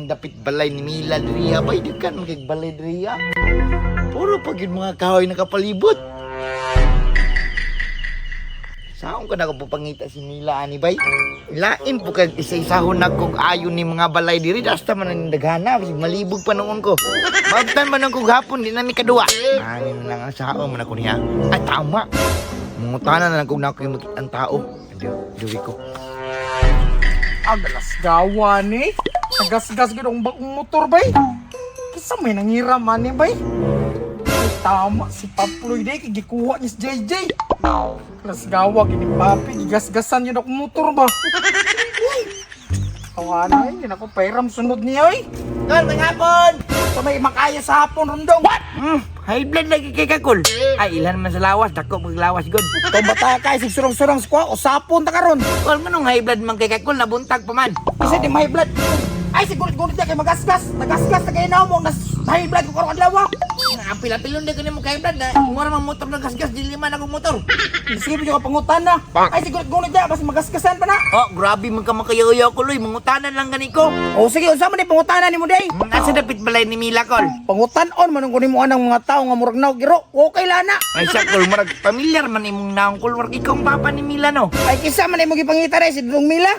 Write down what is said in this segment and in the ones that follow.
dapit balay ni Mila diriya bay di kan magigbalay diriya. Puro pag yung mga kahoy nakapalibot. Saan ka nakapupangita si Mila ani bay? Lain po kag isa-isahon na kog ayon ni mga balay diri basta man ang daghana bisig malibog pa noon ko. Mabtan man ang kog hapon di na mi kadua. Ani na lang sao man ako niya. Ay tama. Mungutanan na lang kog nako yung ang tao. Duwi ko. Agalas gawa ni. Nagasgas gid ang motor bay. Kisa may nangiram ani bay. Ay, tama si Paploy day gikuha ni si JJ. Agalas gawa gini papi gigasgasan yun akong motor ba. Kawana ay, hindi na ko pairam sunod niya ay. Kol, may hapon! Sa may makaya sa hapon rundong. High blood lagi kay kakol. Ay, ilan man sa lawas, dako maglawas god. Kung bata ka, isig surong-surong squaw o sapon ta karon. Kol, manong high blood man kay kakol, nabuntag pa man. Kasi di may blood. Ay, siguro-siguro niya kay magasgas. Nagasgas na kayo na mo. High blood ko karon adlaw. Apil-apilon din kanimo kay blood na imura man motor na gasgas, di lima na kong motor. Sige, bigyan ka pangutan na. Ay, siguro-siguro niya, basta magasgasan pa na. Oh, grabe man ka makayaw-yaw ko, Loy. Mangutanan lang ganiko. O sige, unsa man ni pangutanan nimo day? Nasa dapit balay ni Mila, Kol. Pangutan-on man kunin mo anang mga tao nga murag naw giro. Okay lana. Ay, siya, Kol, marag pamilyar man imong naong, Kol. Marag ikaw ang papa ni Mila, no? Ay, kisa man imo gipangita rin si Dong Mila.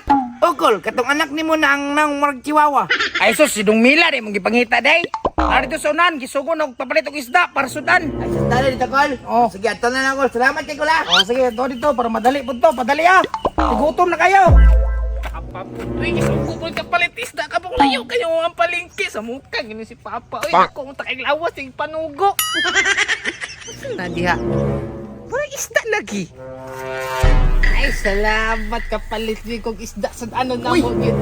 Oh, Kol, katong anak ni mo na ang naong marag chihuahua. Ay, sus, si Dong Mila rin mong gipangita day. Narito sa unan, gisugo na papalit og isda para sudan. Ay, sandali dito, Kol. Oh. Sige, ato na lang, Kol. Salamat kay Kol, ha? O sige, ito dito para madali po to. Padali ah. Tigutom na kayo. Uy, isang kupon ka palitis na ka pang layo kayo ang palingki sa mukha. Ganun si Papa. Uy, ako ang takay lawas, yung panugo. Na diha. Parang isda lagi. Ay, salamat ka palit ni kong isda sa ano na Uy! mo yun.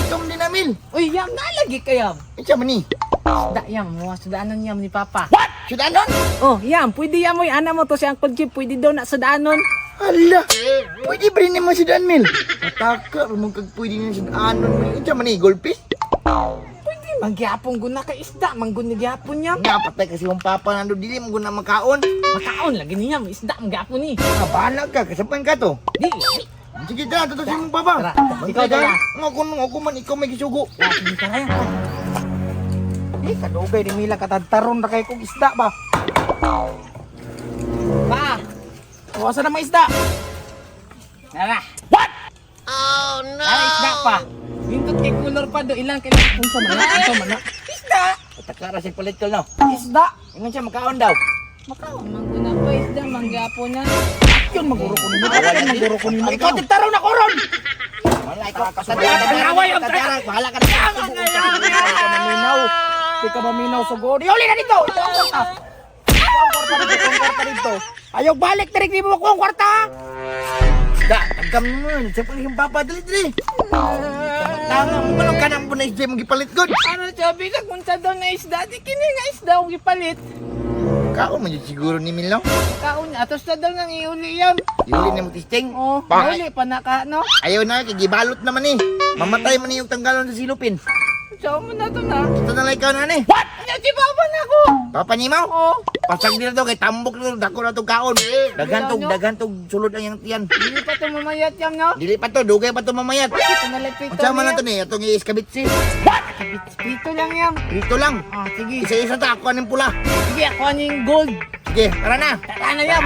Itong dinamil. Uy, yam na lagi kayam. Ay, siya man ni. Isda yam, mga sudanon yam ni Papa. What? Sudanon? Oh, yam, pwede yam mo yung ana mo to si Uncle Jim. Pwede daw na sudanon. Hala, pwede ba rin naman si Danmil? Mataka, rumang kag pwede nga si Anon mo. Yung siya man ni, goldfish? Pwede, mangyapon guna ka isda. Manggun ni gyapon yam. Nga, patay kasi yung papa nando dili mo guna makaon. Makaon lagi niya, isda mangyapon ni. Kabahala ka, kasapan ka to. Di, Sige tara, tutusin mong papa. Tara, Ikaw ikaw tara. tara. Ako man, ikaw may kisugo. Sige ka rin. Eh, kadugay ni Mila katagtaron na kayo kong isda ba? Pa! Kuwasa na mga isda. Tara! What? Oh no! Tara, isda pa! Bindot kay color pa do, ilang kailangan. Unsa man na, unsa man na. Isda! Patakara siya palit ko no. Isda. Ingon siya makaon daw. Makaon, mangguna pa isda, manggapo na. Yun maguro ko nimo. Yun maguro ko nimo. Ikaw tagtaron na koron. Wala, ikaw kasabi. Away ang Tara, bahala ka na. Maminaw. Di ka maminaw sa godi. Uli na dito. Ito ang kwarta. Ito ang kwarta dito. Ito ang kwarta dito. Ayaw balik. Tarik di mo ko ang kwarta. Da, tagam naman. Siya pala yung papa, dali. Tama mo, manong ka nang bunay siya mong gipalit god. Ano sabi ka kung sa doon na isda, di kini nga isda ang ipalit. Kao man yun siguro ni Milaw. Kaon, atos na doon ang iuli yan. Yuli na mo tisting. Oh, iuli pa na ka, no? Ayaw na, kagibalot naman eh. Mamatay man yung tanggalon sa silupin. So mo na to na. Ito na lang ikaw na eh. What? Ano si Papa na ko? Papa ni Mau? Oh, Pasag nila to kay tambok nila. Dako na itong kaon. Dagantog sulod ang yung tiyan. hindi pa to mamayat yan, no? Dili pa to, dugay pa to mamayat. Ito na lang pito. Ang sama na to ni, itong iiskabitsi. Pito lang yan. Dito lang. Ah, sige. Isa-isa ta, ako anong pula. Sige, ako ano yung gold. Sige, tara na. Tara na yan.